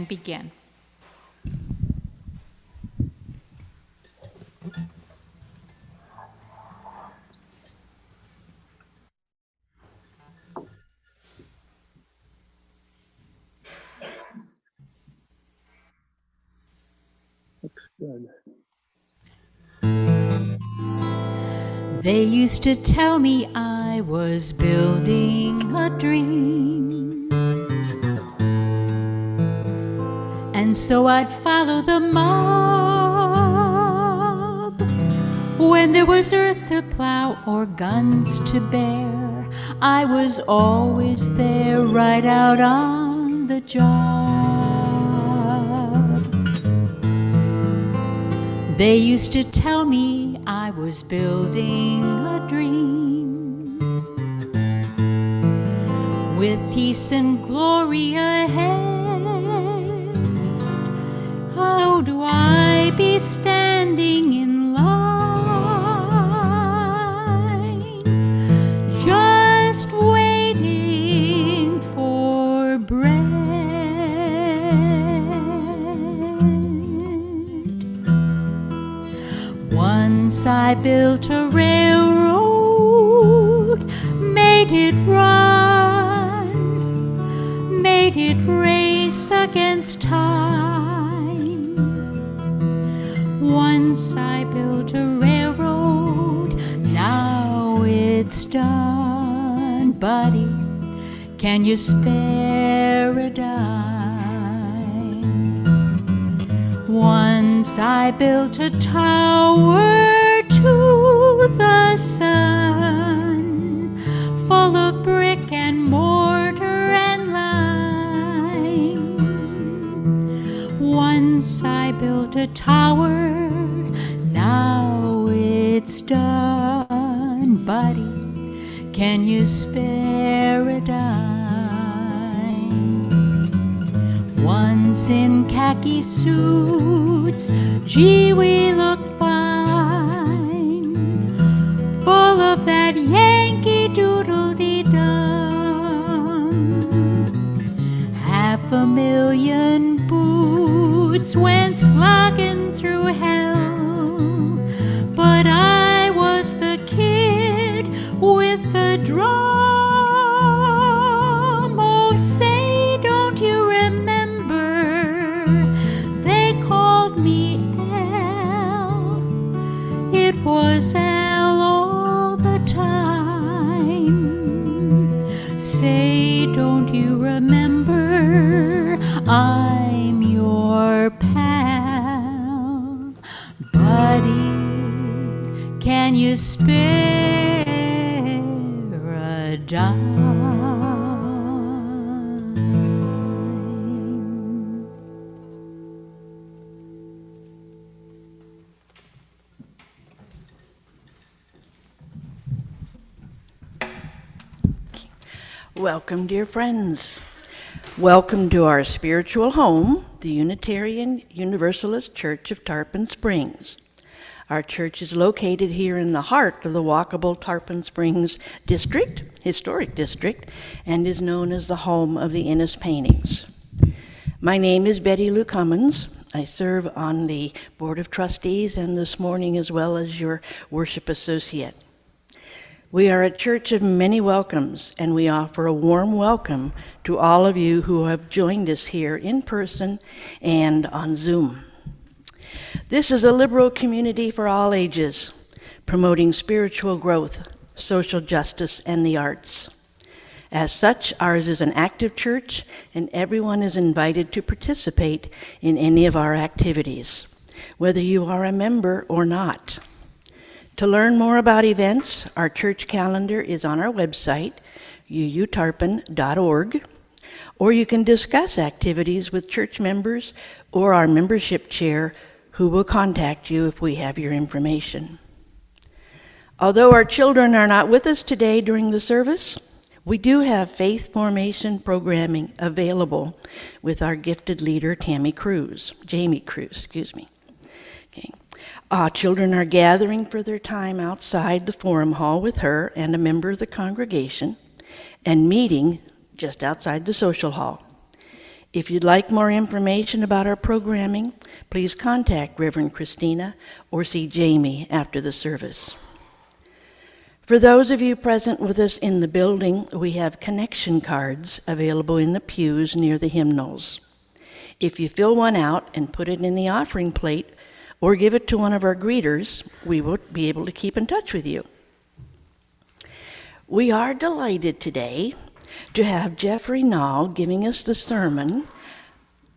can begin. Looks good. They used to tell me I was building a dream, and so I'd follow the mob. When there was earth to plow or guns to bear, I was always there, right out on the job. They used to tell me I was building a dream, with peace and glory ahead. How do I be standing in line, just waiting for bread? Once I built a railroad, made it run, made it race against time. Once I built a railroad, now it's done. Buddy, can you spare a dime? Once I built a tower to the sun, full of brick and mortar and lime. Once I built a tower, now it's done. Buddy, can you spare a dime? Once in khaki suits, gee, we look fine, full of that Yankee doodle-dee-dum. 500,000 boots went slogging through hell, but I was the kid with the drum. Oh, say, don't you remember, they called me Al. It was Al all the time. Say, don't you remember, I'm your pal. Buddy, can you spare a dime? Welcome, dear friends. Welcome to our spiritual home, the Unitarian Universalist Church of Tarpon Springs. Our church is located here in the heart of the walkable Tarpon Springs district, historic district, and is known as the home of the Innes paintings. My name is BettyLou Cummins. I serve on the Board of Trustees and this morning as well as your worship associate. We are a church of many welcomes, and we offer a warm welcome to all of you who have joined us here in person and on Zoom. This is a liberal community for all ages, promoting spiritual growth, social justice, and the arts. As such, ours is an active church, and everyone is invited to participate in any of our activities, whether you are a member or not. To learn more about events, our church calendar is on our website, uutarpon.org, or you can discuss activities with church members or our membership chair, who will contact you if we have your information. Although our children are not with us today during the service, we do have faith formation programming available with our gifted leader, Jami Cruz. Okay. Children are gathering for their time outside the forum hall with her and a member of the congregation, and meeting just outside the social hall. If you'd like more information about our programming, please contact Reverend Kristina or see Jami after the service. For those of you present with us in the building, we have connection cards available in the pews near the hymnals. If you fill one out and put it in the offering plate or give it to one of our greeters, we will be able to keep in touch with you. We are delighted today to have Jeffrey Nall giving us the sermon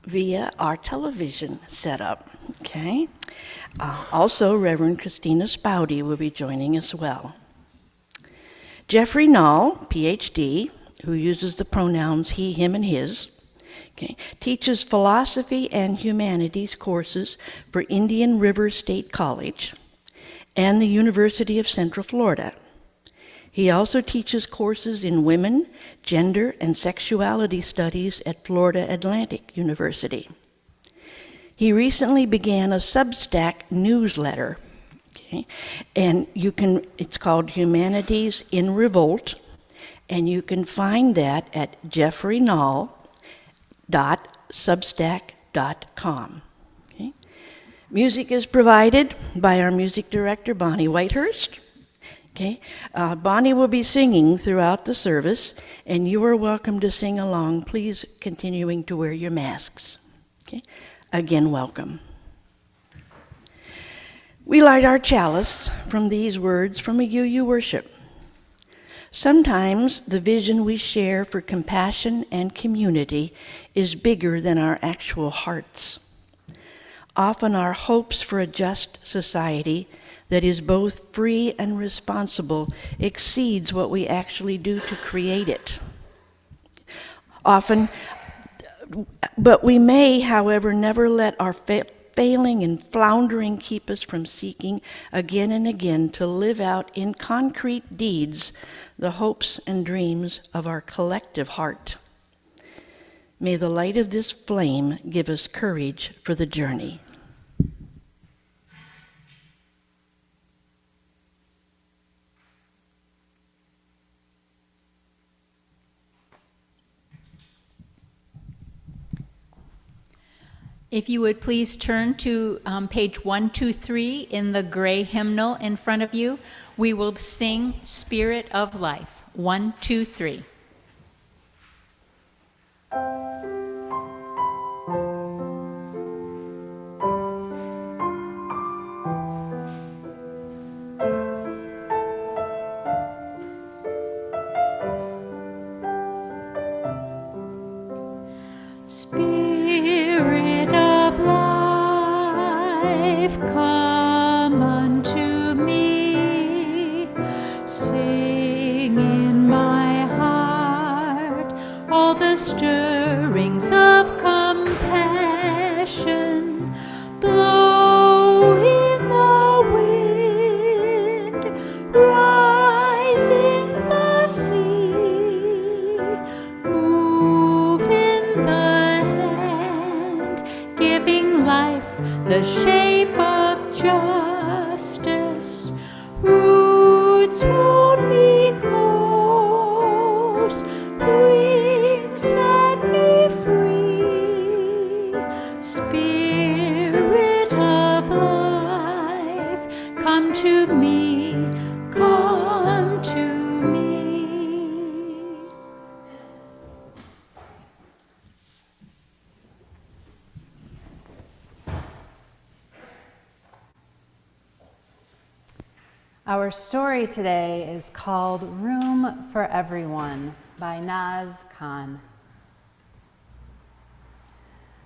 via our television setup, okay? Also, Reverend Kristina Spaude will be joining us well. Jeffrey Nall, Ph.D., who uses the pronouns he, him, and his, okay, teaches philosophy and humanities courses for Indian River State College and the University of Central Florida. He also teaches courses in women, gender, and sexuality studies at Florida Atlantic University. He recently began a Substack newsletter, okay, and it's called Humanities in Revolt, and you can find that at jeffreynall.substack.com. Okay. Music is provided by our music director, Bonnie Whitehurst. Okay. Bonnie will be singing throughout the service, and you are welcome to sing along, please continuing to wear your masks. Okay. Again, welcome. We light our chalice from these words from a UU worship. Sometimes the vision we share for compassion and community is bigger than our actual hearts. Often our hopes for a just society that is both free and responsible exceeds what we actually do to create it. But we may, however, never let our failing and floundering keep us from seeking again and again to live out in concrete deeds the hopes and dreams of our collective heart. May the light of this flame give us courage for the journey. If you would please turn to page 123 in the gray hymnal in front of you, we will sing Spirit of Life. 1, 2, 3. Spirit of life, come unto me. Sing in my heart all the stirrings of compassion. Blow in the wind, rise in the sea, move in the life, the shape of justice. Roots hold me close, wings set me free. Spirit of life, come to me, come to me. Our story today is called Room for Everyone by Naz Khan.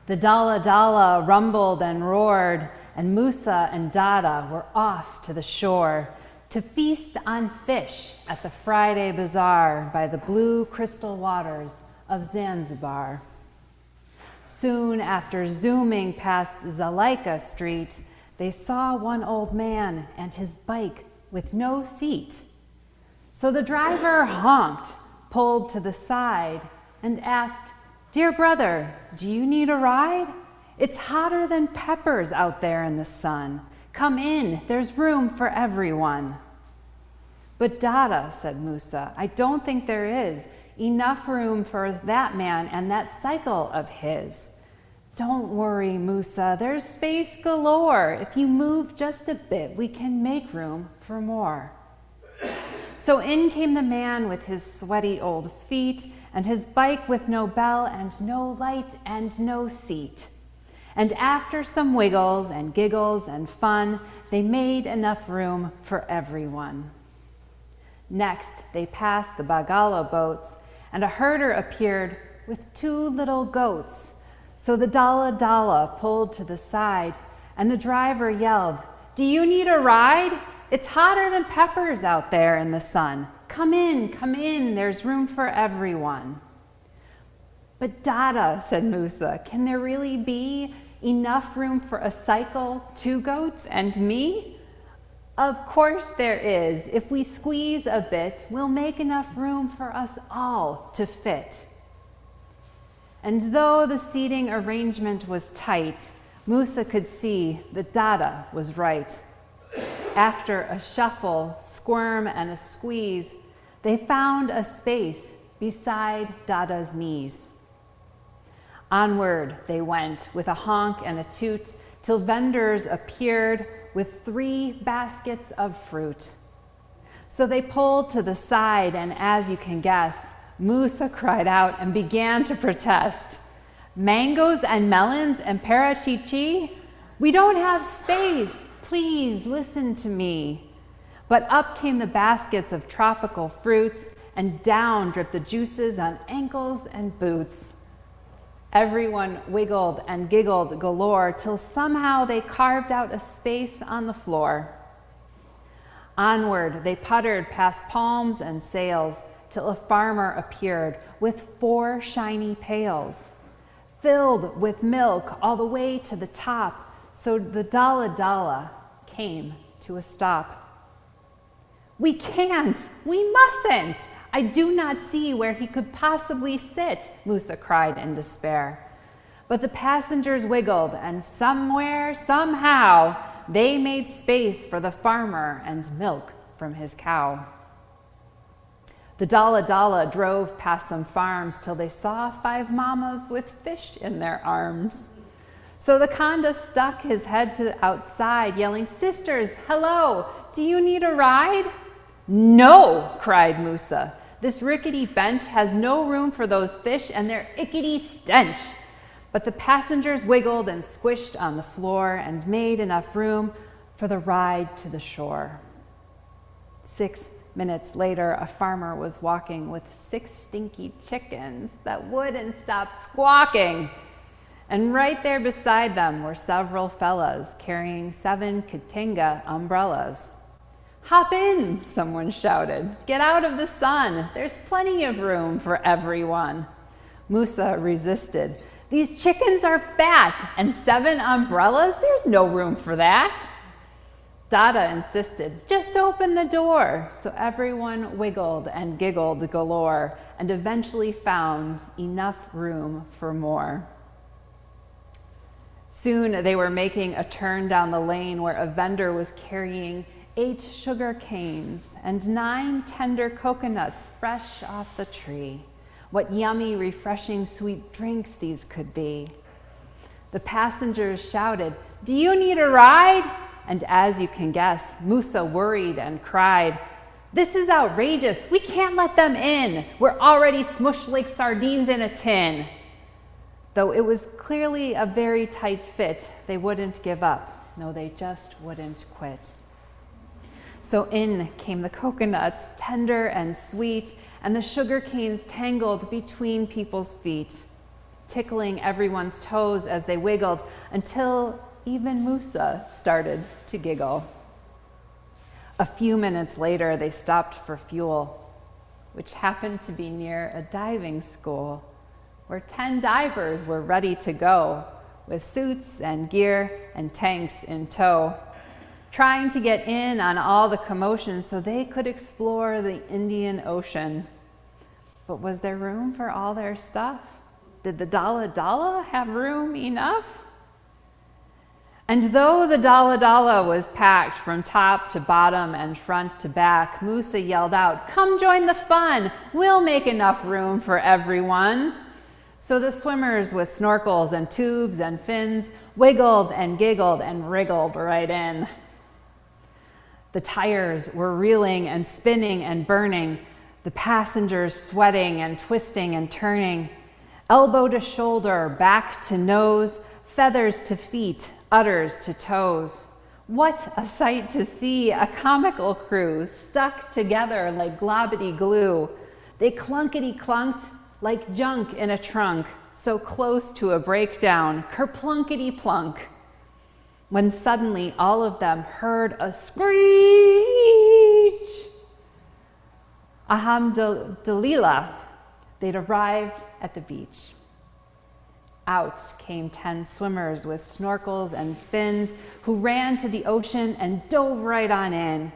The Dalla Dalla rumbled and roared, and Musa and Dada were off to the shore to feast on fish at the Friday bazaar by the blue crystal waters of Zanzibar. Soon after zooming past Zalaika Street, they saw one old man and his bike with no seat. So the driver honked, pulled to the side, and asked, "Dear brother, do you need a ride? It's hotter than peppers out there in the sun. Come in, there's room for everyone." "But Dada," said Musa, "I don't think there is. enough room for that man and that cycle of his. Don't worry, Musa, there's space galore. If you move just a bit, we can make room for more. So in came the man with his sweaty old feet and his bike with no bell and no light and no seat. And after some wiggles and giggles and fun, they made enough room for everyone. Next, they passed the Bagala boats, and a herder appeared with 2 little goats. So the Dalla Dalla pulled to the side, and the driver yelled, "Do you need a ride? It's hotter than peppers out there in the sun. Come in, there's room for everyone." "But Dada," said Musa, "can there really be enough room for a cycle, 2 goats, and me?" "Of course there is. If we squeeze a bit, we'll make enough room for us all to fit." And though the seating arrangement was tight, Musa could see that Dada was right. After a shuffle, squirm, and a squeeze, they found a space beside Dada's knees. Onward they went with a honk and a toot till vendors appeared with 3 baskets of fruit. So they pulled to the side, and as you can guess, Musa cried out and began to protest. "Mangoes and melons and parachichi? We don't have space. Please listen to me." But up came the baskets of tropical fruits, and down dripped the juices on ankles and boots. Everyone wiggled and giggled galore till somehow they carved out a space on the floor. Onward they puttered past palms and sails till a farmer appeared with 4 shiny pails, filled with milk all the way to the top, so the Dalla Dalla came to a stop. "We can't, we mustn't. I do not see where he could possibly sit," Musa cried in despair. But the passengers wiggled, and somewhere, somehow, they made space for the farmer and milk from his cow. The Dalla Dalla drove past some farms till they saw 5 mamas with fish in their arms. So the Khanda stuck his head to the outside, yelling, "Sisters, hello, do you need a ride?" "No," cried Musa. "This rickety bench has no room for those fish and their ickety stench." But the passengers wiggled and squished on the floor and made enough room for the ride to the shore. 6 minutes later, a farmer was walking with 6 stinky chickens that wouldn't stop squawking. And right there beside them were several fellas carrying 7 Katinga umbrellas. "Hop in," someone shouted. "Get out of the sun. There's plenty of room for everyone." Musa resisted. "These chickens are fat, and 7 umbrellas? There's no room for that." Dada insisted, "Just open the door." So everyone wiggled and giggled galore and eventually found enough room for more. Soon they were making a turn down the lane where a vendor was carrying 8 sugar canes and 9 tender coconuts fresh off the tree. What yummy, refreshing, sweet drinks these could be. The passengers shouted, "Do you need a ride?" And as you can guess, Musa worried and cried, "This is outrageous. We can't let them in. We're already smushed like sardines in a tin." Though it was clearly a very tight fit, they wouldn't give up. No, they just wouldn't quit. So in came the coconuts, tender and sweet, and the sugar canes tangled between people's feet, tickling everyone's toes as they wiggled until even Musa started to giggle. A few minutes later, they stopped for fuel, which happened to be near a diving school, where 10 divers were ready to go, with suits and gear and tanks in tow, trying to get in on all the commotion so they could explore the Indian Ocean. But was there room for all their stuff? Did the Dalla Dalla have room enough? And though the Dalla Dalla was packed from top to bottom and front to back, Musa yelled out, "Come join the fun! We'll make enough room for everyone." So the swimmers with snorkels and tubes and fins wiggled and giggled and wriggled right in. The tires were reeling and spinning and burning, the passengers sweating and twisting and turning, elbow to shoulder, back to nose, feathers to feet, udders to toes. What a sight to see, a comical crew stuck together like globbity glue. They clunkety-clunked like junk in a trunk, so close to a breakdown, kerplunkety-plunk, when suddenly all of them heard a screech. Alhamdulillah, they'd arrived at the beach. Out came 10 swimmers with snorkels and fins who ran to the ocean and dove right on in.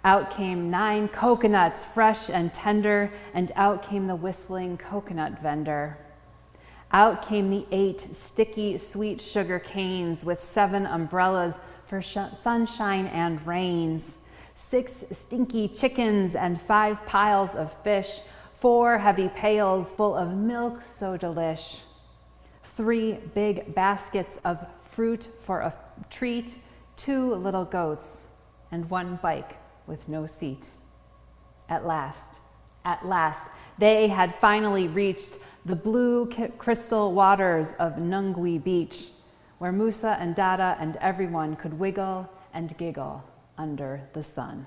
Out came 9 coconuts, fresh and tender, and out came the whistling coconut vendor. Out came the 8 sticky, sweet sugar canes with 7 umbrellas for sunshine and rains, 6 stinky chickens and 5 piles of fish, 4 heavy pails full of milk so delish, 3 big baskets of fruit for a treat, 2 little goats, and 1 bike with no seat. At last, they had finally reached the blue crystal waters of Nungwi Beach, where Musa and Dada and everyone could wiggle and giggle under the sun.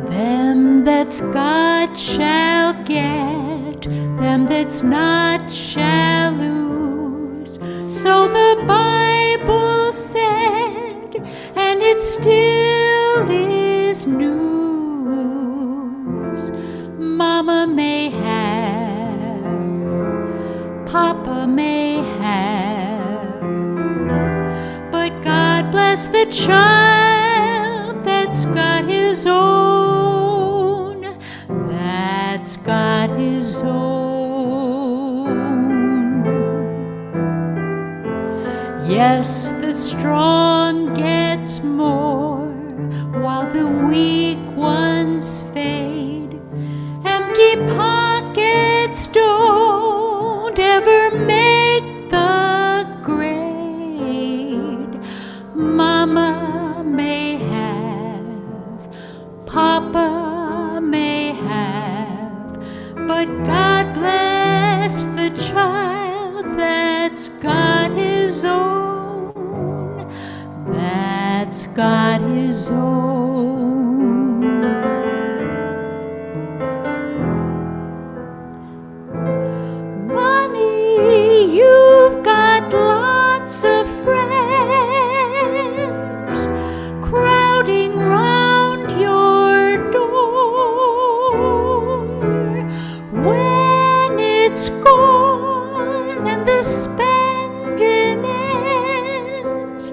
Them that's got shall get, them that's not shall lose. So the Bible said, and it still is news. Mama may have, Papa may have, but God bless the child that's got his own. That's got his own. Yes, the strong gets more, while the weak ones fade. Empty pockets don't ever make the grade. Mama may have, Papa may have, but God bless the child that's got his own. That's got his own. Money, you've got lots of friends crowding round your door. When it's gone and the spending ends,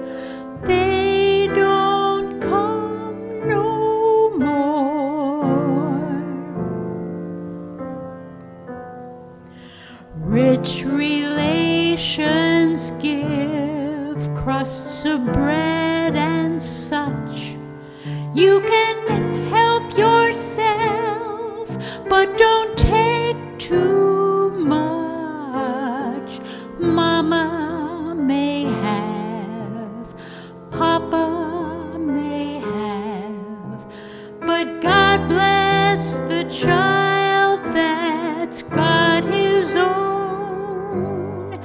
they don't come no more. Rich relations give crusts of bread and such. You can help yourself, but don't take too much. Mama may have, Papa may have, but God bless the child that's got his own.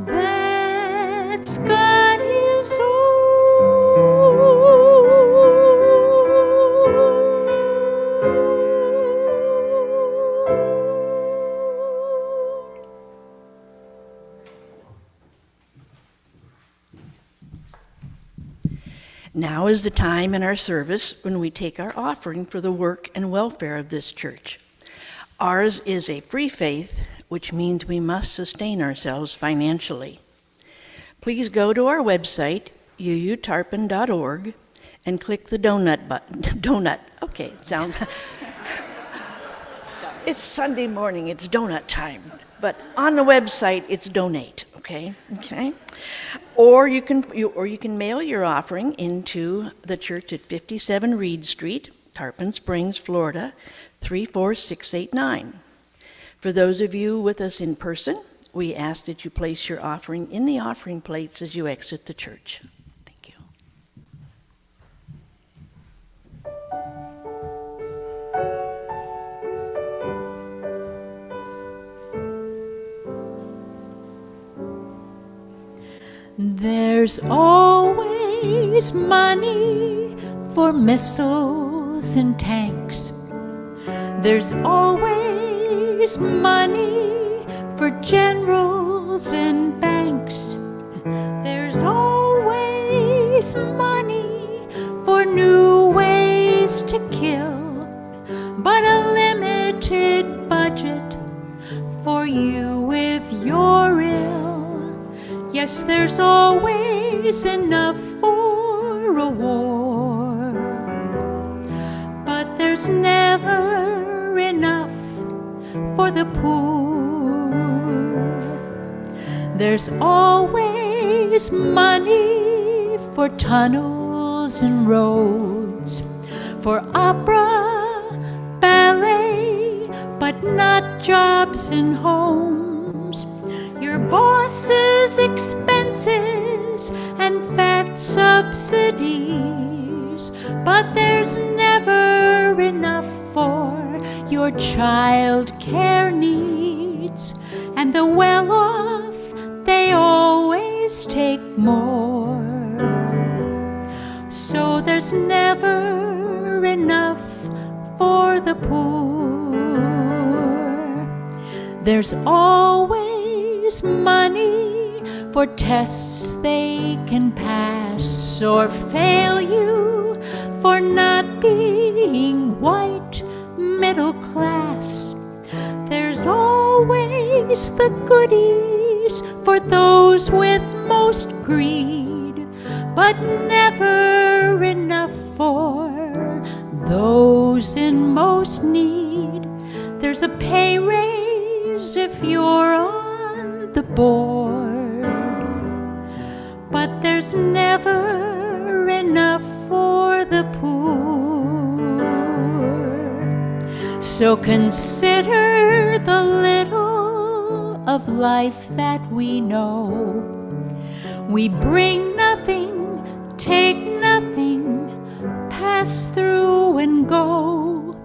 That's got his own. Now is the time in our service when we take our offering for the work and welfare of this church. Ours is a free faith, which means we must sustain ourselves financially. Please go to our website, uutarpon.org, and click the donut button. Donut, okay, sounds... It's Sunday morning, it's donut time. But on the website, it's donate, okay? Okay? Or you can mail your offering into the church at 57 Reed Street, Tarpon Springs, Florida, 34689. For those of you with us in person, we ask that you place your offering in the offering plates as you exit the church. Thank you. There's always money for missiles and tanks. There's always money for generals and banks. There's always money for new ways to kill, but a limited budget for you if you're ill. Yes, there's always enough for a war, but there's never enough for the poor. There's always money for tunnels and roads, for opera, ballet, but not jobs and homes. Your boss's expenses and fat subsidies, but there's never enough for your child care needs. And the well-off, they always take more. So there's never enough for the poor. There's always money for tests they can pass or fail you for not being white middle class. There's always the goodies for those with most greed, but never enough for those in most need. There's a pay raise if you're on the board, but there's never enough for the poor. So consider the little of life that we know. We bring nothing, take nothing, pass through and go.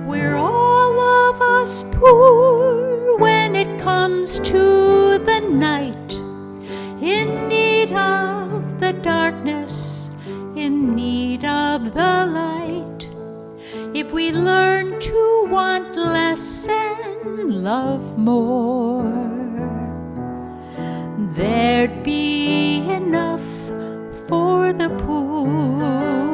We're all of us poor when it comes to the night, in need of the darkness, in need of the light. If we learn to want less and love more, there'd be enough for the poor.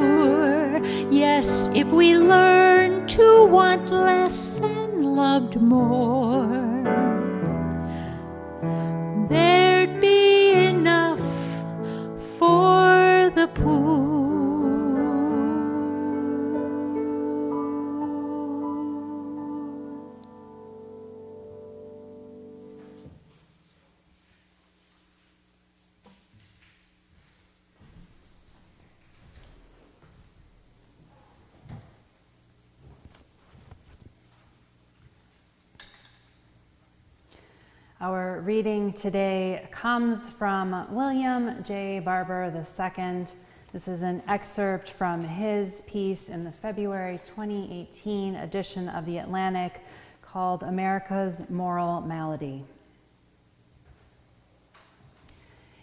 Yes, if we learn to want less and loved more, there'd be enough for the poor. Our reading today comes from William J. Barber II. This is an excerpt from his piece in the February 2018 edition of The Atlantic called America's Moral Malady.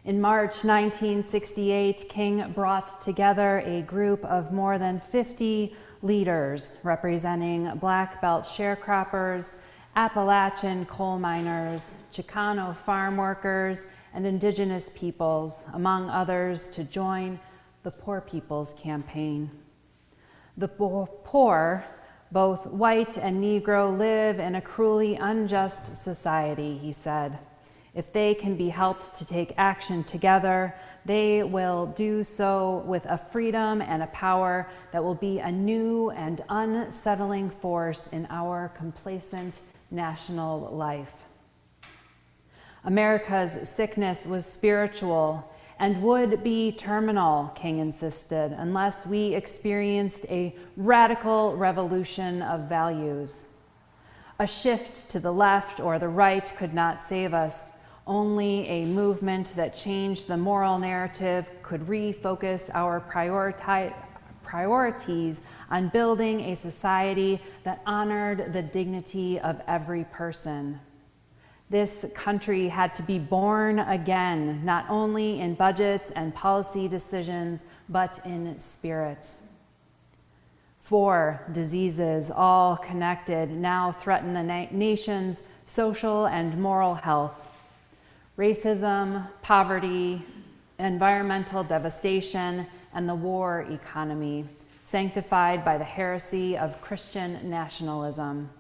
In March 1968, King brought together a group of more than 50 leaders representing Black Belt sharecroppers, Appalachian coal miners, Chicano farm workers, and indigenous peoples, among others, to join the Poor People's Campaign. The poor Both white and Negro live in a cruelly unjust society, he said. If they can be helped to take action together, they will do so with a freedom and a power that will be a new and unsettling force in our complacent national life. America's sickness was spiritual and would be terminal, King insisted, unless we experienced a radical revolution of values. A shift to the left or the right could not save us. Only a movement that changed the moral narrative could refocus our priorities on building a society that honored the dignity of every person. This country had to be born again, not only in budgets and policy decisions, but in spirit. 4 diseases, all connected, now threaten the nation's social and moral health. Racism, poverty, environmental devastation, and the war economy, sanctified by the heresy of Christian nationalism.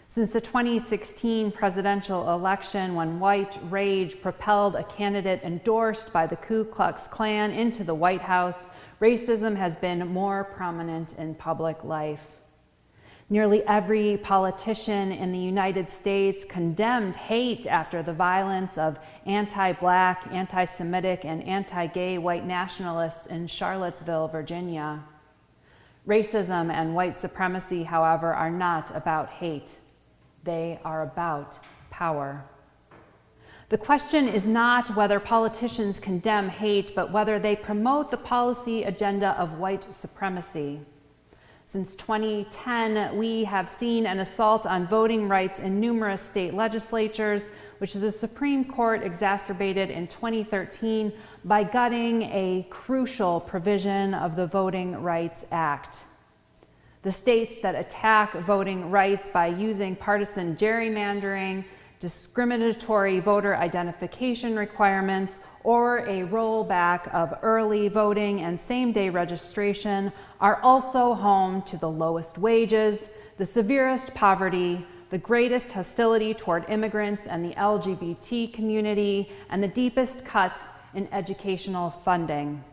Since the 2016 presidential election, when white rage propelled a candidate endorsed by the Ku Klux Klan into the White House, racism has been more prominent in public life. Nearly every politician in the United States condemned hate after the violence of anti-Black, anti-Semitic, and anti-gay white nationalists in Charlottesville, Virginia. Racism and white supremacy, however, are not about hate. They are about power. The question is not whether politicians condemn hate, but whether they promote the policy agenda of white supremacy. Since 2010, we have seen an assault on voting rights in numerous state legislatures, which the Supreme Court exacerbated in 2013 by gutting a crucial provision of the Voting Rights Act. The states that attack voting rights by using partisan gerrymandering, discriminatory voter identification requirements, or a rollback of early voting and same-day registration are also home to the lowest wages, the severest poverty, the greatest hostility toward immigrants and the LGBT community, and the deepest cuts in educational funding.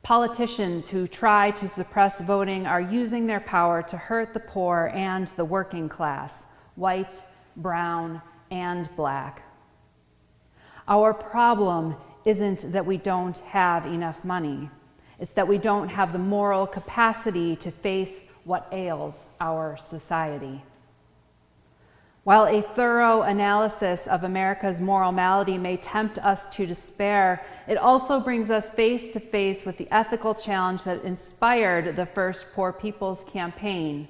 Politicians who try to suppress voting are using their power to hurt the poor and the working class, white, brown, and Black. Our problem isn't that we don't have enough money. It's that we don't have the moral capacity to face what ails our society. While a thorough analysis of America's moral malady may tempt us to despair, it also brings us face to face with the ethical challenge that inspired the first Poor People's Campaign.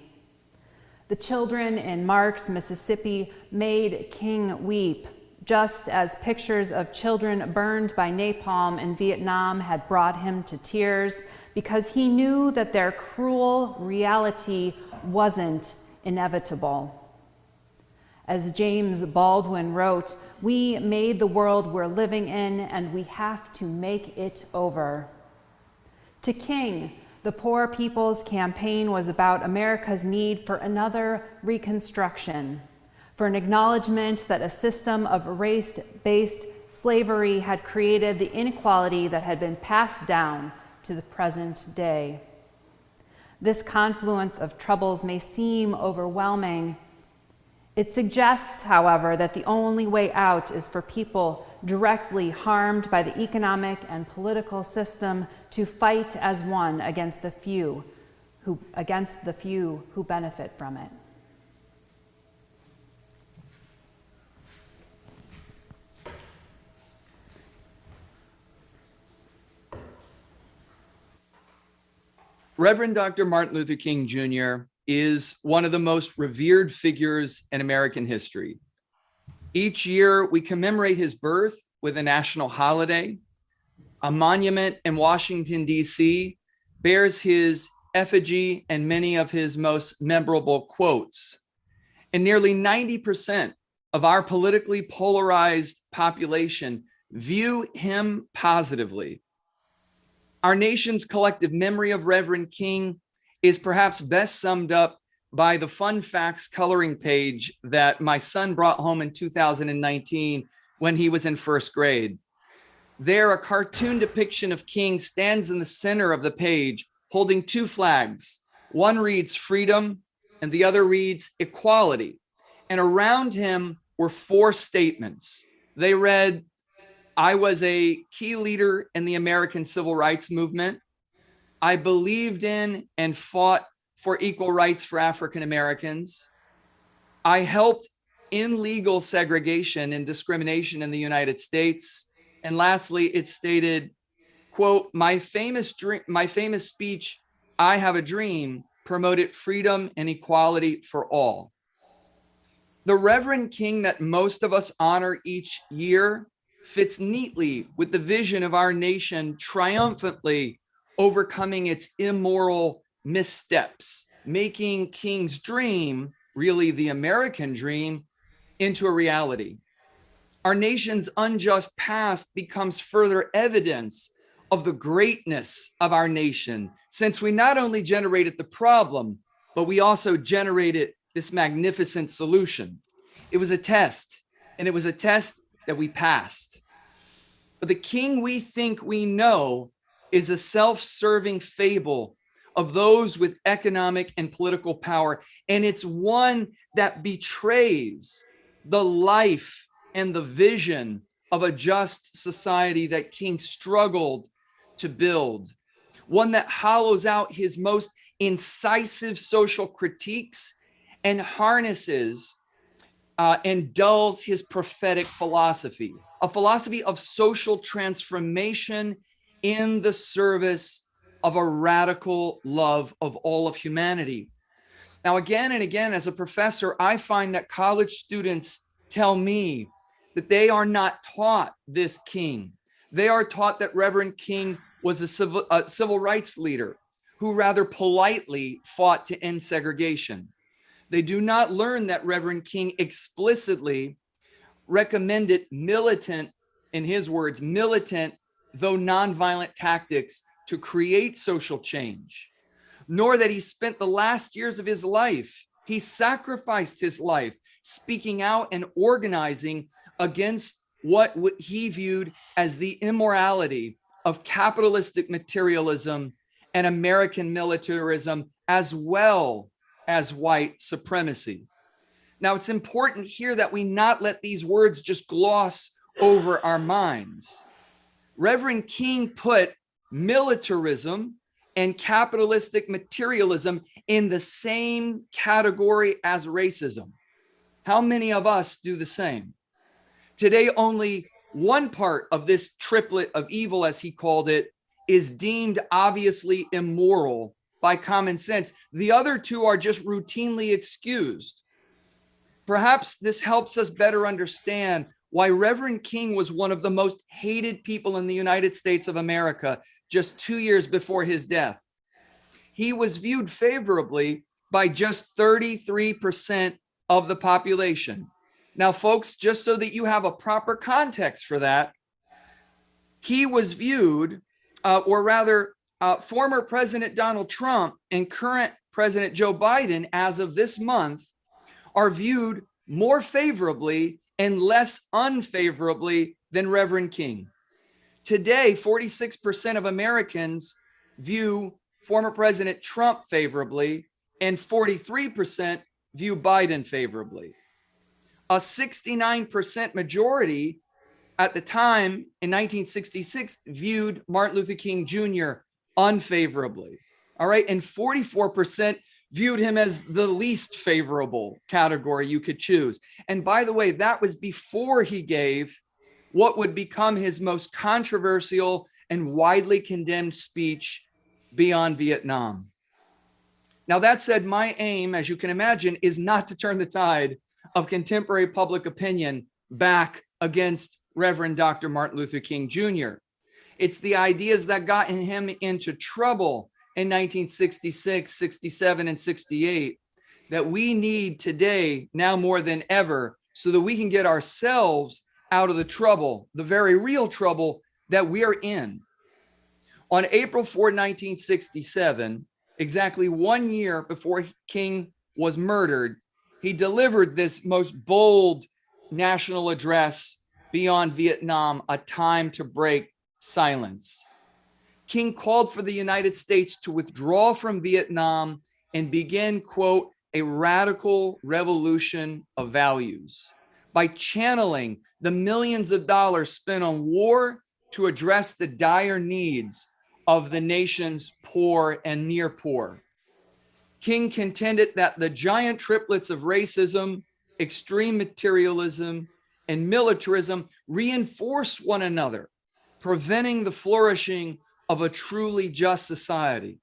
The children in Marks, Mississippi made King weep, just as pictures of children burned by napalm in Vietnam had brought him to tears, because he knew that their cruel reality wasn't inevitable. As James Baldwin wrote, "We made the world we're living in, and we have to make it over." To King, the Poor People's Campaign was about America's need for another Reconstruction, for an acknowledgement that a system of race-based slavery had created the inequality that had been passed down to the present day. This confluence of troubles may seem overwhelming. It suggests, however, that the only way out is for people directly harmed by the economic and political system to fight as one against the few who benefit from it. Reverend Dr. Martin Luther King Jr. is one of the most revered figures in American history. Each year, we commemorate his birth with a national holiday. A monument in Washington, D.C. bears his effigy and many of his most memorable quotes. And nearly 90% of our politically polarized population view him positively. Our nation's collective memory of Reverend King is perhaps best summed up by the fun facts coloring page that my son brought home in 2019 when he was in first grade. There, a cartoon depiction of King stands in the center of the page, holding two flags. One reads freedom, and the other reads equality. And around him were four statements. They read, I was a key leader in the American Civil Rights Movement. I believed in and fought for equal rights for African Americans. I helped in legal segregation and discrimination in the United States. And lastly, it stated, quote, my famous speech, I Have a Dream, promoted freedom and equality for all. The Reverend King that most of us honor each year fits neatly with the vision of our nation triumphantly overcoming its immoral missteps, making King's dream, really the American dream, into a reality. Our nation's unjust past becomes further evidence of the greatness of our nation, since we not only generated the problem, but we also generated this magnificent solution. It was a test, and it was a test that we passed. But the king we think we know is a self-serving fable of those with economic and political power, and it's one that betrays the life and the vision of a just society that King struggled to build, one that hollows out his most incisive social critiques and harnesses and dulls his prophetic philosophy, a philosophy of social transformation in the service of a radical love of all of humanity. Now, again and again, as a professor, I find that college students tell me that they are not taught this king. They are taught that Reverend King was a civil rights leader who rather politely fought to end segregation. They do not learn that Reverend King explicitly recommended militant, in his words, militant, though nonviolent tactics to create social change, nor that he spent the last years of his life, he sacrificed his life speaking out and organizing against what he viewed as the immorality of capitalistic materialism and American militarism, as well as white supremacy. Now, it's important here that we not let these words just gloss over our minds. Reverend King put militarism and capitalistic materialism in the same category as racism. How many of us do the same? Today, only one part of this triplet of evil, as he called it, is deemed obviously immoral by common sense. The other two are just routinely excused. Perhaps this helps us better understand why Reverend King was one of the most hated people in the United States of America just 2 years before his death. He was viewed favorably by just 33% of the population. Now, folks, just so that you have a proper context for that, he was viewed, former President Donald Trump and current President Joe Biden, as of this month, are viewed more favorably and less unfavorably than Reverend King. Today, 46% of Americans view former President Trump favorably, and 43% view Biden favorably. A 69% majority at the time in 1966 viewed Martin Luther King Jr. unfavorably. All right. And 44% viewed him as the least favorable category you could choose. And by the way, that was before he gave what would become his most controversial and widely condemned speech, Beyond Vietnam. Now, that said, my aim, as you can imagine, is not to turn the tide of contemporary public opinion back against Reverend Dr. Martin Luther King Jr. It's the ideas that got him into trouble in 1966, 67, and 68 that we need today, now more than ever, so that we can get ourselves out of the trouble, the very real trouble that we are in. On April 4, 1967, exactly 1 year before King was murdered, he delivered this most bold national address, Beyond Vietnam, A Time to Break Silence. King called for the United States to withdraw from Vietnam and begin, quote, a radical revolution of values by channeling the millions of dollars spent on war to address the dire needs of the nation's poor and near poor. King contended that the giant triplets of racism, extreme materialism, and militarism reinforce one another, preventing the flourishing of a truly just society.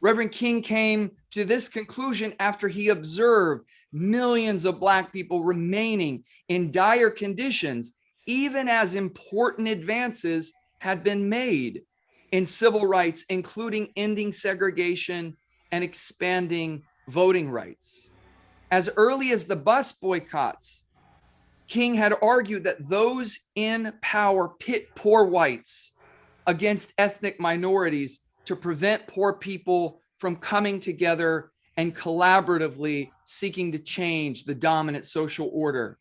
Reverend King came to this conclusion after he observed millions of Black people remaining in dire conditions, even as important advances had been made in civil rights, including ending segregation and expanding voting rights. As early as the bus boycotts, King had argued that those in power pit poor whites against ethnic minorities to prevent poor people from coming together and collaboratively seeking to change the dominant social order.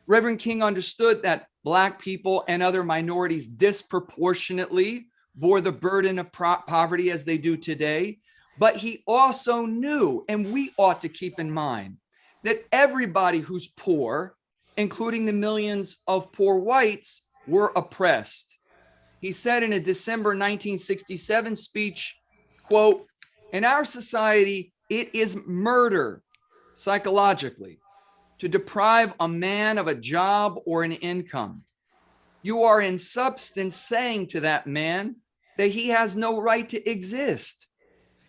Reverend King understood that Black people and other minorities disproportionately bore the burden of poverty as they do today, but he also knew, and we ought to keep in mind, that everybody who's poor, including the millions of poor whites, were oppressed. He said in a December 1967 speech, quote, in our society, it is murder psychologically to deprive a man of a job or an income. You are in substance saying to that man that he has no right to exist.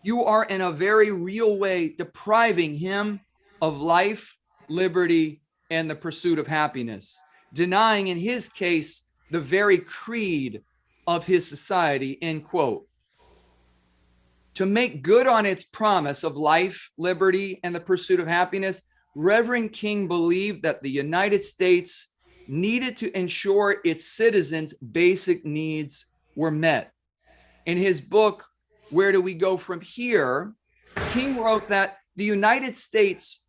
You are in a very real way depriving him of life, liberty, and the pursuit of happiness, denying in his case the very creed of his society, end quote. To make good on its promise of life, liberty, and the pursuit of happiness, Reverend King believed that the United States needed to ensure its citizens' basic needs were met. In his book, Where Do We Go From Here?, King wrote that the United States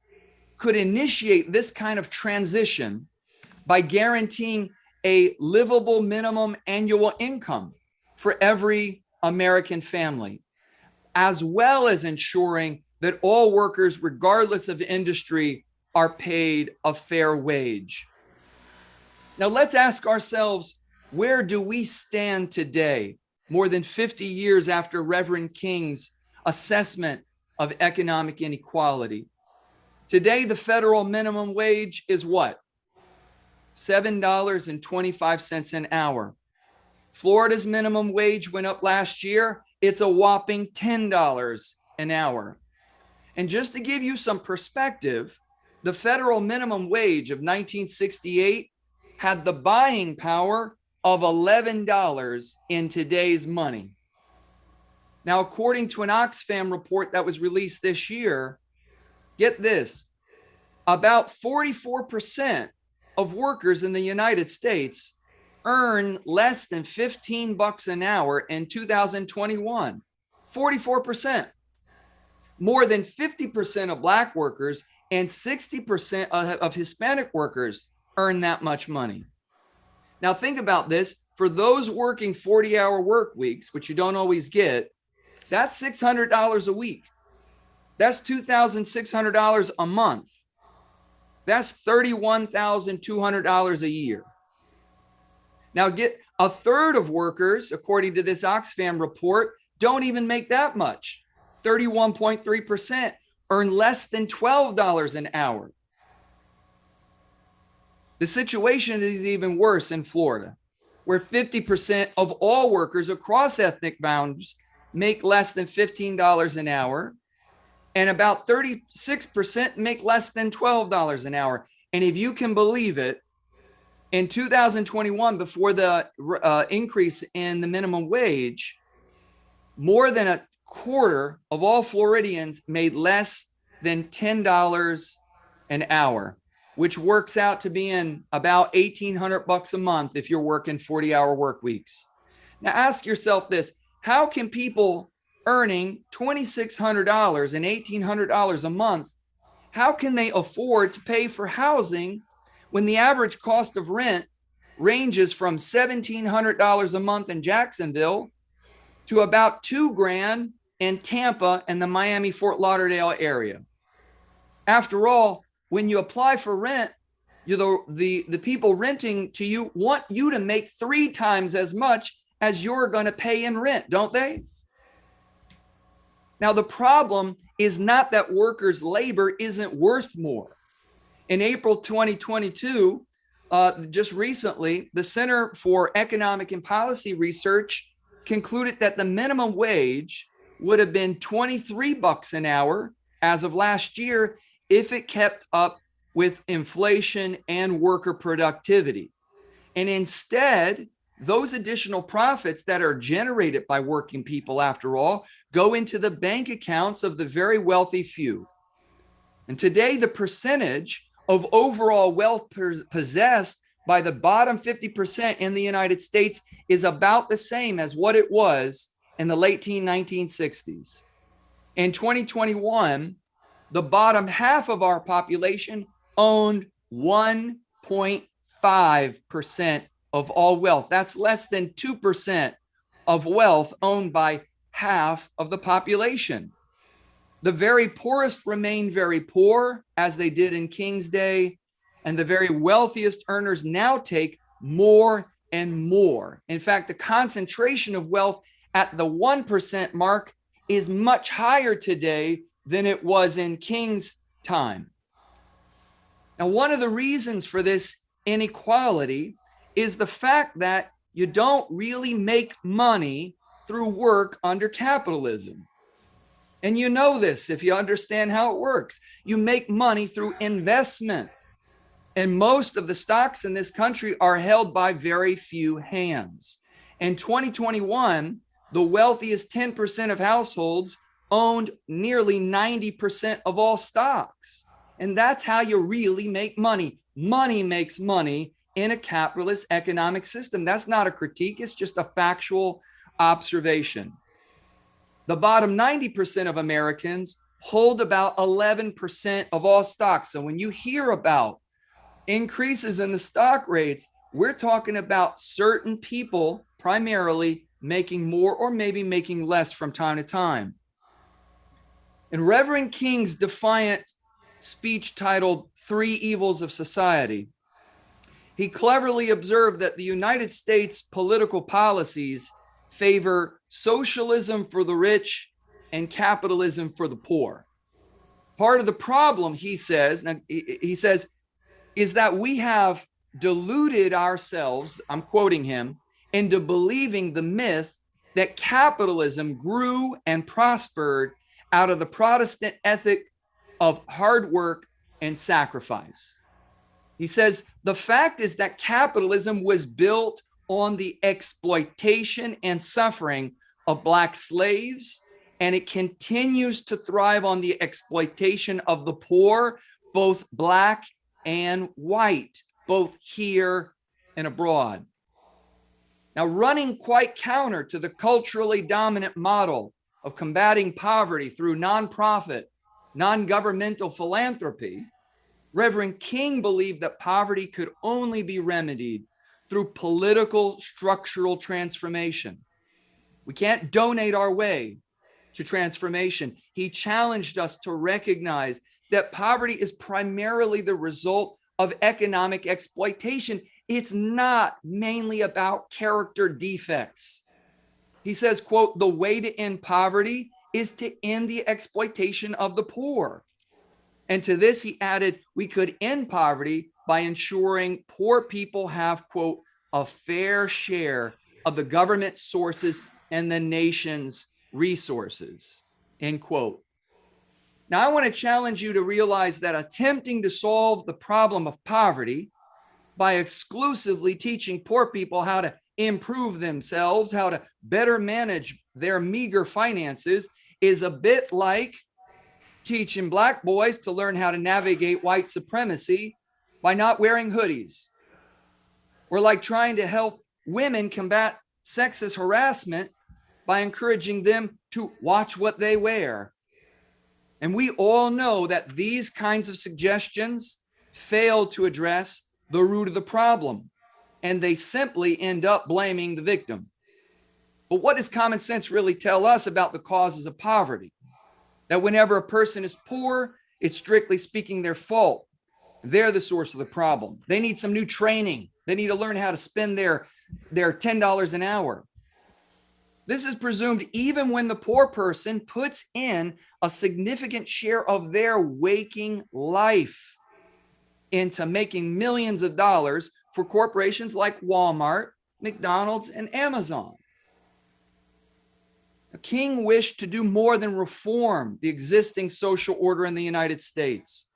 could initiate this kind of transition by guaranteeing a livable minimum annual income for every American family, as well as ensuring that all workers, regardless of industry, are paid a fair wage. Now let's ask ourselves, where do we stand today, more than 50 years after Reverend King's assessment of economic inequality? Today, the federal minimum wage is what? $7.25 an hour. Florida's minimum wage went up last year. It's a whopping $10 an hour. And just to give you some perspective, the federal minimum wage of 1968 had the buying power of $11 in today's money. Now, according to an Oxfam report that was released this year, get this, about 44% of workers in the United States earn less than $15 an hour in 2021. 44%. More than 50% of Black workers and 60% of Hispanic workers earn that much money. Now think about this. For those working 40-hour work weeks, which you don't always get, that's $600 a week. That's $2,600 a month. That's $31,200 a year. Now get a third of workers, according to this Oxfam report, don't even make that much. 31.3% earn less than $12 an hour. The situation is even worse in Florida, where 50% of all workers across ethnic boundaries make less than $15 an hour, and about 36% make less than $12 an hour. And if you can believe it, in 2021, before the increase in the minimum wage, more than a quarter of all Floridians made less than $10 an hour, which works out to being about $1,800 a month if you're working 40-hour work weeks. Now ask yourself this, how can people earning $2,600 and $1,800 a month, how can they afford to pay for housing when the average cost of rent ranges from $1,700 a month in Jacksonville to about $2,000 in Tampa and the Miami, Fort Lauderdale area? After all, when you apply for rent, the people renting to you want you to make 3 times as much as you're going to pay in rent, don't they? Now, the problem is not that workers' labor isn't worth more. In April 2022, just recently, the Center for Economic and Policy Research concluded that the minimum wage would have been $23 an hour as of last year if it kept up with inflation and worker productivity. And instead, those additional profits that are generated by working people, after all, go into the bank accounts of the very wealthy few. And today, the percentage of overall wealth possessed by the bottom 50% in the United States is about the same as what it was in the late 1960s. In 2021, the bottom half of our population owned 1.5% of all wealth. That's less than 2% of wealth owned by half of the population. The very poorest remain very poor, as they did in King's Day, and the very wealthiest earners now take more and more. In fact, the concentration of wealth at the 1% mark is much higher today than it was in King's time. Now, one of the reasons for this inequality is the fact that you don't really make money through work under capitalism. And you know this if you understand how it works. You make money through investment. And most of the stocks in this country are held by very few hands. In 2021, the wealthiest 10% of households owned nearly 90% of all stocks. And that's how you really make money. Money makes money in a capitalist economic system. That's not a critique, it's just a factual observation. The bottom 90% of Americans hold about 11% of all stocks. So when you hear about increases in the stock rates, we're talking about certain people primarily making more or maybe making less from time to time. In Reverend King's defiant speech titled "Three Evils of Society," he cleverly observed that the United States political policies favor socialism for the rich and capitalism for the poor. Part of the problem, he says, is that we have deluded ourselves, I'm quoting him, into believing the myth that capitalism grew and prospered out of the Protestant ethic of hard work and sacrifice. He says, the fact is that capitalism was built on the exploitation and suffering of Black slaves, and it continues to thrive on the exploitation of the poor, both Black and white, both here and abroad. Now, running quite counter to the culturally dominant model of combating poverty through nonprofit, non-governmental philanthropy, Reverend King believed that poverty could only be remedied through political structural transformation. We can't donate our way to transformation. He challenged us to recognize that poverty is primarily the result of economic exploitation. It's not mainly about character defects. He says, quote, the way to end poverty is to end the exploitation of the poor. And to this, he added, we could end poverty by ensuring poor people have, quote, a fair share of the government sources and the nation's resources, end quote. Now, I want to challenge you to realize that attempting to solve the problem of poverty by exclusively teaching poor people how to improve themselves, how to better manage their meager finances, is a bit like teaching Black boys to learn how to navigate white supremacy by not wearing hoodies, or like trying to help women combat sexist harassment by encouraging them to watch what they wear. And we all know that these kinds of suggestions fail to address the root of the problem, and they simply end up blaming the victim. But what does common sense really tell us about the causes of poverty? That whenever a person is poor, it's strictly speaking their fault. They're the source of the problem. They need some new training. They need to learn how to spend their $10 an hour. This is presumed even when the poor person puts in a significant share of their waking life into making millions of dollars for corporations like Walmart, McDonald's, and Amazon. A king wished to do more than reform the existing social order in the United States.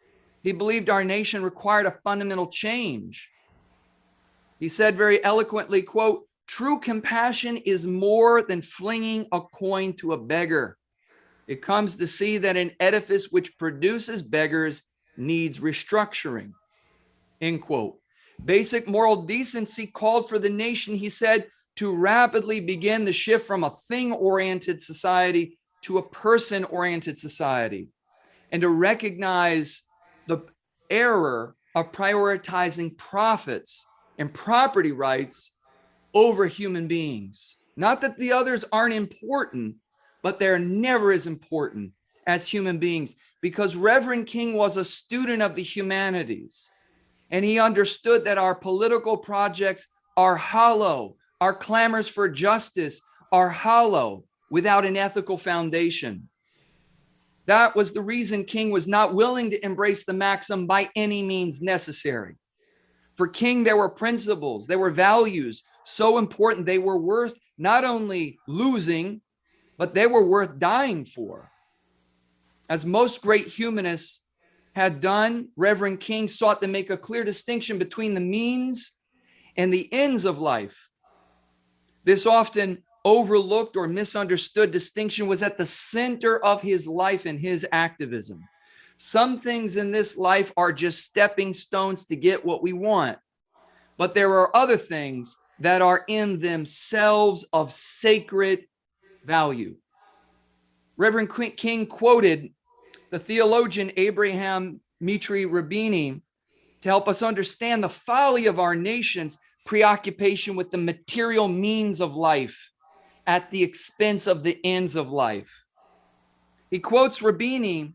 He believed our nation required a fundamental change. He said very eloquently, quote, "True compassion is more than flinging a coin to a beggar. It comes to see that an edifice which produces beggars needs restructuring." End quote. Basic moral decency called for the nation, he said, to rapidly begin the shift from a thing-oriented society to a person-oriented society, and to recognize the error of prioritizing profits and property rights over human beings. Not that the others aren't important, but they're never as important as human beings, because Reverend King was a student of the humanities, and he understood that our political projects are hollow. Our clamors for justice are hollow without an ethical foundation. That was the reason King was not willing to embrace the maxim by any means necessary. For King, there were principles, there were values so important they were worth not only losing, but they were worth dying for. As most great humanists had done, Reverend King sought to make a clear distinction between the means and the ends of life. This often overlooked or misunderstood distinction was at the center of his life and his activism. Some things in this life are just stepping stones to get what we want, but there are other things that are in themselves of sacred value. Reverend King quoted the theologian Abraham Mitri Rabini to help us understand the folly of our nation's preoccupation with the material means of life at the expense of the ends of life. He quotes Rabini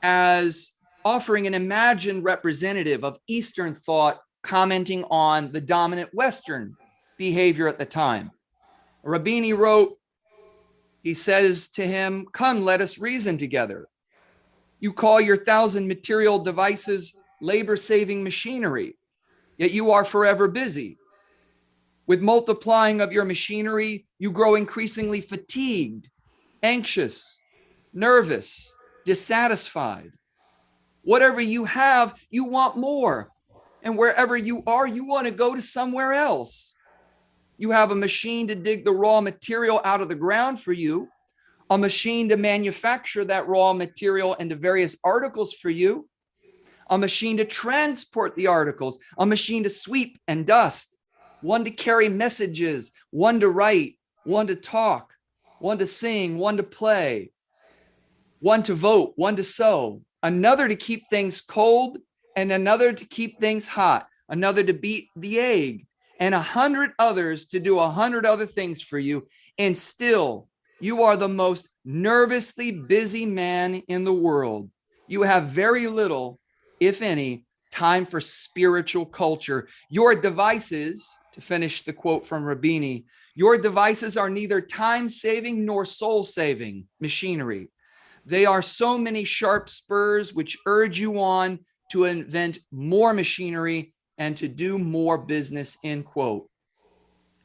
as offering an imagined representative of Eastern thought, commenting on the dominant Western behavior at the time. Rabini wrote, he says to him, "Come, let us reason together. You call your 1,000 material devices labor-saving machinery, yet you are forever busy. With multiplying of your machinery, you grow increasingly fatigued, anxious, nervous, dissatisfied. Whatever you have, you want more. And wherever you are, you want to go to somewhere else. You have a machine to dig the raw material out of the ground for you, a machine to manufacture that raw material into various articles for you, a machine to transport the articles, a machine to sweep and dust, one to carry messages, one to write, one to talk, one to sing, one to play, one to vote, one to sew, another to keep things cold, and another to keep things hot, another to beat the egg, and 100 others to do 100 other things for you. And still, you are the most nervously busy man in the world. You have very little, if any, time for spiritual culture. Your devices," to finish the quote from Rabini, "your devices are neither time-saving nor soul-saving machinery. They are so many sharp spurs which urge you on to invent more machinery and to do more business," end quote.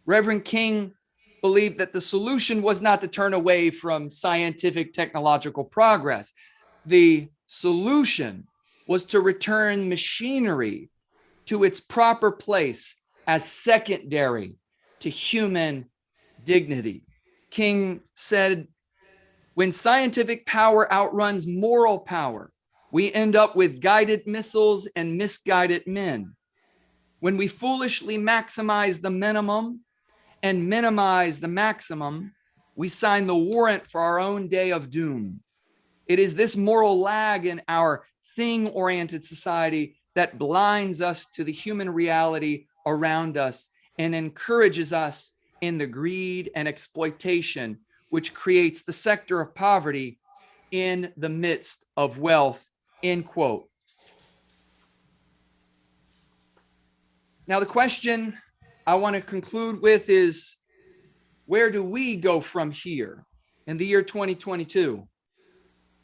Reverend King believed that the solution was not to turn away from scientific technological progress. The solution was to return machinery to its proper place as secondary to human dignity. King said, "When scientific power outruns moral power, we end up with guided missiles and misguided men. When we foolishly maximize the minimum and minimize the maximum, We sign the warrant for our own day of doom. It is this moral lag in our thing-oriented society that blinds us to the human reality around us and encourages us in the greed and exploitation, which creates the sector of poverty in the midst of wealth, end quote. Now, the question I want to conclude with is, where do we go from here in the year 2022?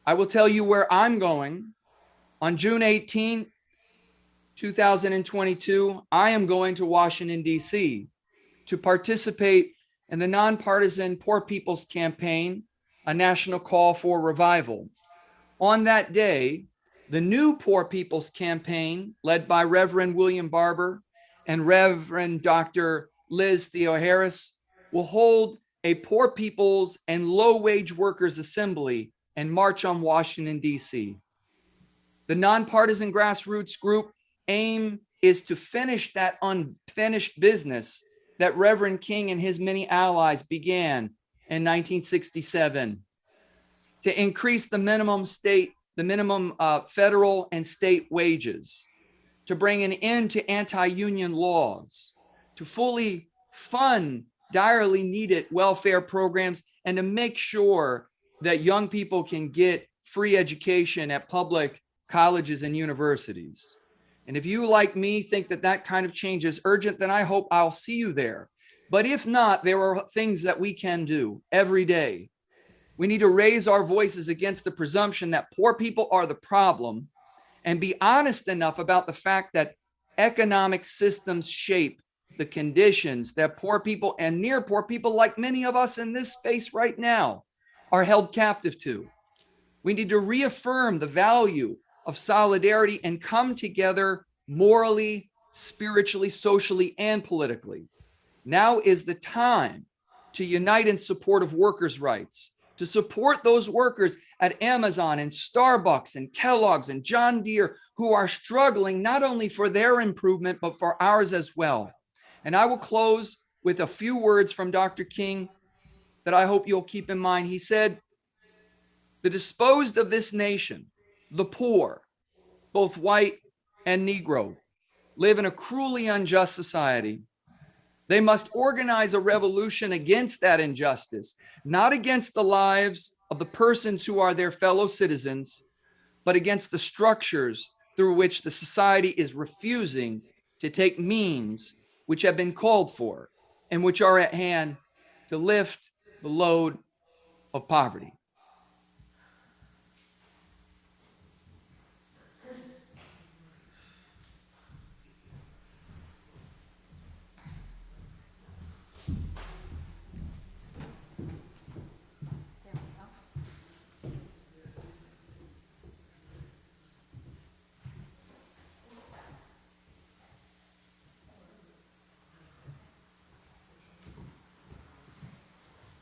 I will tell you where I'm going. On June 18, 2022, I am going to Washington, D.C. to participate in the Nonpartisan Poor People's Campaign, a national call for revival. On that day, the new Poor People's Campaign, led by Reverend William Barber and Reverend Dr. Liz Theoharis, will hold a Poor People's and Low-Wage Workers Assembly and march on Washington, D.C. The Nonpartisan Grassroots Group aim is to finish that unfinished business that Reverend King and his many allies began in 1967 to increase the minimum federal and state wages, to bring an end to anti-union laws, to fully fund direly needed welfare programs, and to make sure that young people can get free education at public colleges and universities. And if you, like me, think that that kind of change is urgent, then I hope I'll see you there. But if not, there are things that we can do every day. We need to raise our voices against the presumption that poor people are the problem and be honest enough about the fact that economic systems shape the conditions that poor people and near poor people, like many of us in this space right now, are held captive to. We need to reaffirm the value of solidarity and come together morally, spiritually, socially, and politically. Now is the time to unite in support of workers' rights, to support those workers at Amazon and Starbucks and Kellogg's and John Deere who are struggling not only for their improvement, but for ours as well. And I will close with a few words from Dr. King that I hope you'll keep in mind. He said, "The disposed of this nation, the poor, both white and Negro, live in a cruelly unjust society. They must organize a revolution against that injustice, not against the lives of the persons who are their fellow citizens, but against the structures through which the society is refusing to take means which have been called for and which are at hand to lift the load of poverty."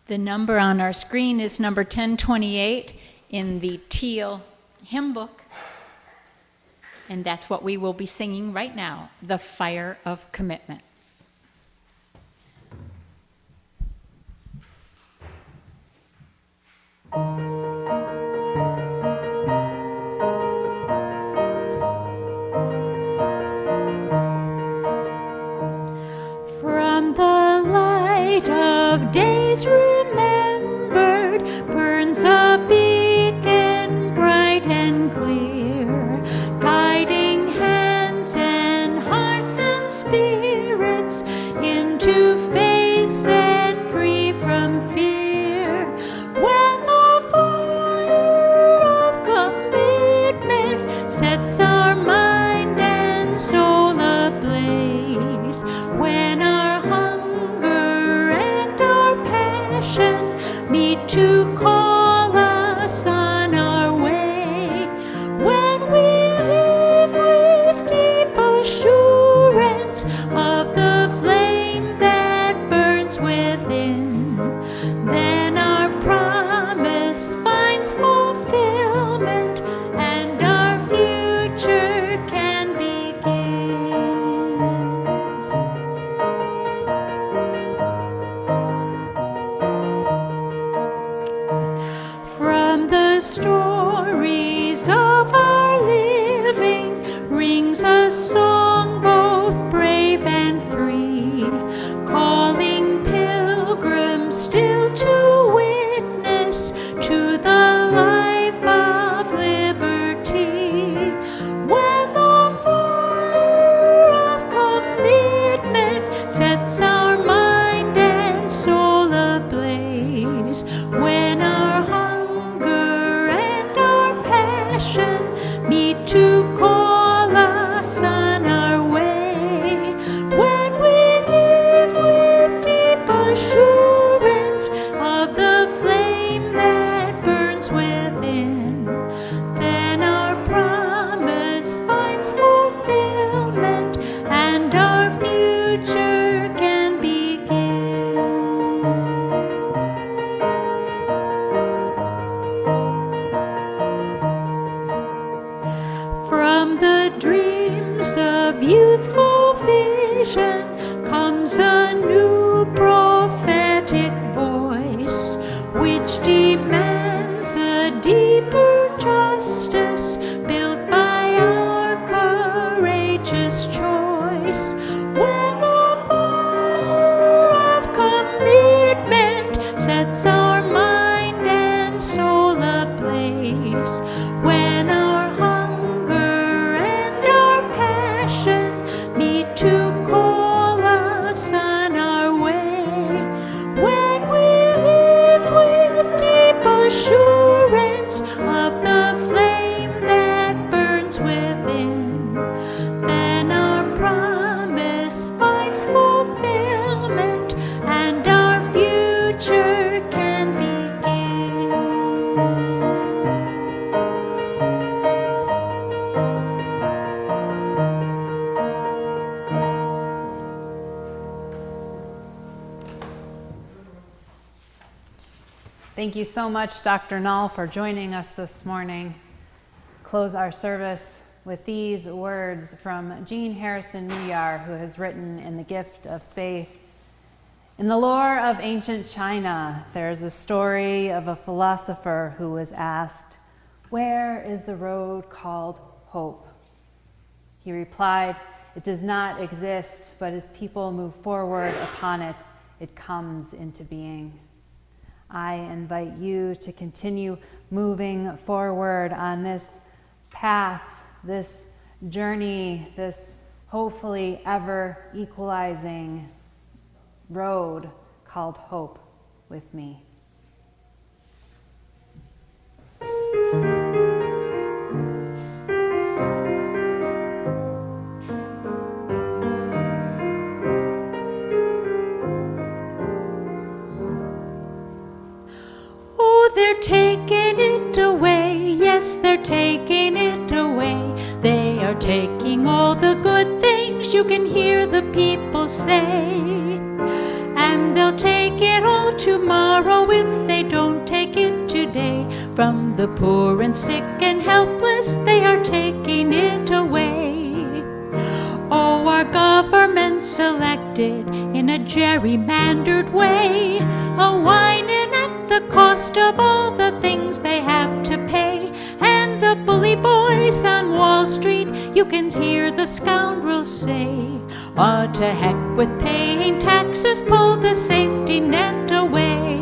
The number on our screen is number 1028 in the teal hymn book. And that's what we will be singing right now, "The Fire of Commitment." From the light of days remembered burns a beacon bright and clear, guiding hands and hearts and spirits into faith set free from fear. When the fire of commitment sets our mind and soul ablaze, when our hunger and our passion of youthful vision comes a new prophetic voice, which demands a deeper justice built by our courageous choice. When the fire of commitment sets our mind and soul ablaze, when our hunger and our passion meet to call us on our way, when we live with deep assurance of the flame that burns within, then our promise finds fulfillment and our future can begin. Thank you so much, Dr. Nall, for joining us this morning. Close our service with these words from Jean Harrison Newyar, who has written in The Gift of Faith. In the lore of ancient China, there is a story of a philosopher who was asked, "Where is the road called hope?" He replied, "It does not exist, but as people move forward upon it, it comes into being." I invite you to continue moving forward on this path, this journey, this hopefully ever equalizing road called hope with me. Oh, they're taking it away, yes, they're taking it away. They are taking all the good things you can hear the people say. And they'll take it all tomorrow if they don't take it today. From the poor and sick and helpless, they are taking it away. Oh, our government's elected in a gerrymandered way, a whining at the cost of all the things they have to pay. And the bully boys on Wall Street, you can hear the scoundrels say, "Oh, to heck with paying taxes, pull the safety net away."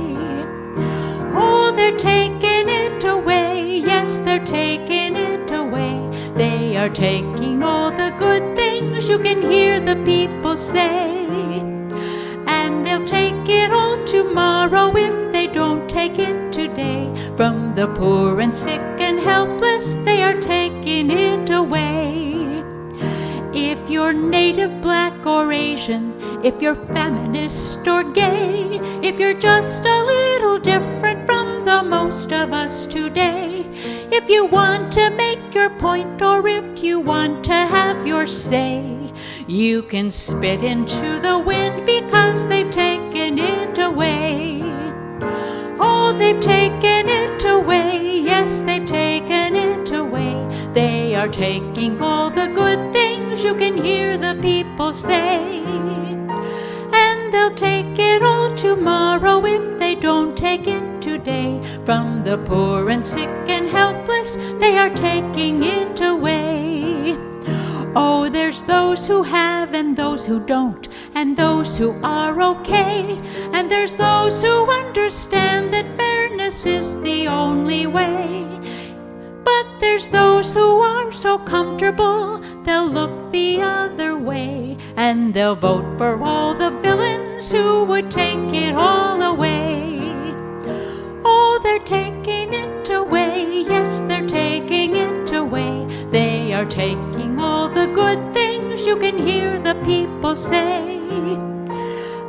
Oh, they're taking it away, yes, they're taking it away. They are taking all the good things you can hear the people say. And they'll take it all tomorrow if they don't take it today. From the poor and sick and helpless, they are taking it away. If you're native, black, or Asian, if you're feminist or gay, if you're just a little different from the most of us today, if you want to make your point or if you want to have your say, you can spit into the wind because they've taken it away. Oh, they've taken it away, yes, they've taken it away. They are taking all the good things you can hear the people say. And they'll take it all tomorrow if they don't take it today. From the poor and sick and helpless, they are taking it away. Oh, there's those who have and those who don't, and those who are okay. And there's those who understand that fairness is the only way. But there's those who are so comfortable, they'll look the other way. And they'll vote for all the villains who would take it all away. Oh, they're taking it away, yes, they're taking it away. They are taking all the good things you can hear the people say.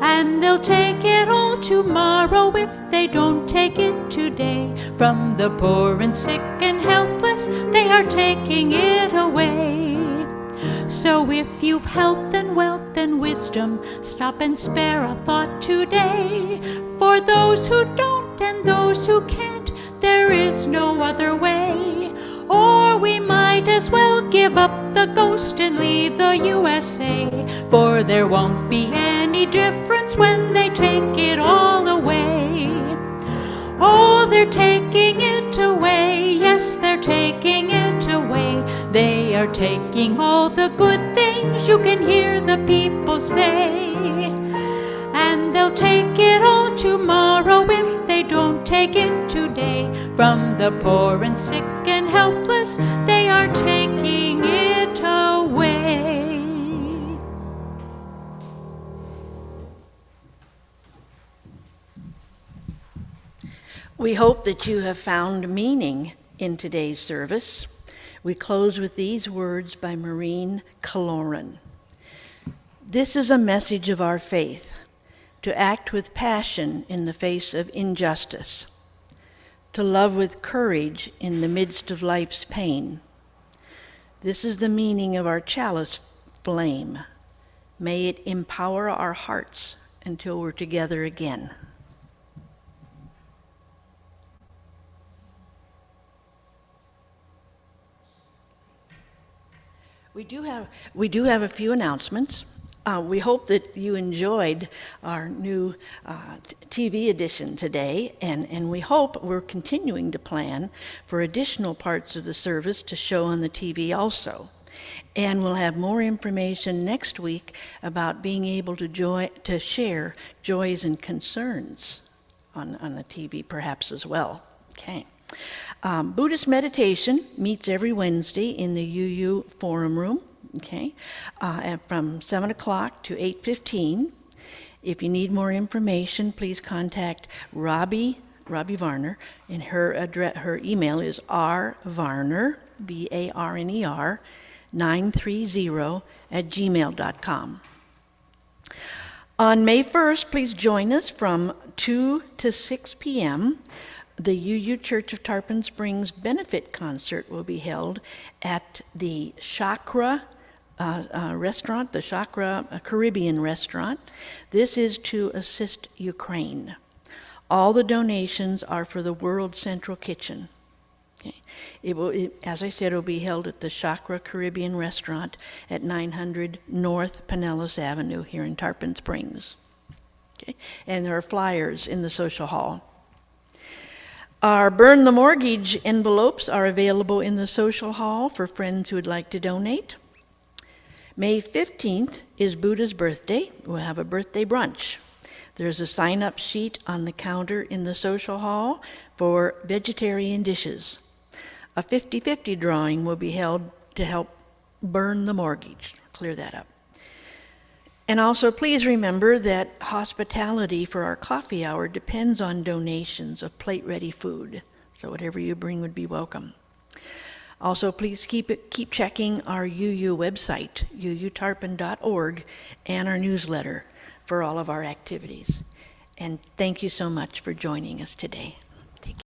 And they'll take it all tomorrow if they don't take it today. From the poor and sick and helpless, they are taking it away. So if you've health and wealth and wisdom, stop and spare a thought today. For those who don't and those who can't, there is no other way. Or we might as well give up the ghost and leave the USA, for there won't be any difference when they take it all away. Oh, they're taking it away, yes, they're taking it away. They are taking all the good things you can hear the people say. And they'll take it all tomorrow if they don't take it today. From the poor and sick and helpless, they are taking it away. We hope that you have found meaning in today's service. We close with these words by Maureen Caloran. This is a message of our faith, to act with passion in the face of injustice, to love with courage in the midst of life's pain. This is the meaning of our chalice flame. May it empower our hearts until we're together again. We do have a few announcements. We hope that you enjoyed our new TV edition today, and we hope we're continuing to plan for additional parts of the service to show on the TV also. And we'll have more information next week about being able to share joys and concerns on the TV perhaps as well. Okay. Buddhist meditation meets every Wednesday in the UU Forum Room, okay, from 7 o'clock to 8:15. If you need more information, please contact Robbie Varner, and her email is rvarner, VARNER, 930@gmail.com. On May 1st, please join us from 2 to 6 p.m. The UU Church of Tarpon Springs benefit concert will be held at the Chakra restaurant, the Chakra Caribbean restaurant. This is to assist Ukraine. All the donations are for the World Central Kitchen. Okay. As I said, it will be held at the Chakra Caribbean restaurant at 900 North Pinellas Avenue here in Tarpon Springs. Okay. And there are flyers in the social hall. Our Burn the Mortgage envelopes are available in the social hall for friends who would like to donate. May 15th is Buddha's birthday. We'll have a birthday brunch. There's a sign-up sheet on the counter in the social hall for vegetarian dishes. A 50-50 drawing will be held to help burn the mortgage, clear that up. And also, please remember that hospitality for our coffee hour depends on donations of plate-ready food. So whatever you bring would be welcome. Also, please keep checking our UU website, uutarpon.org, and our newsletter for all of our activities. And thank you so much for joining us today.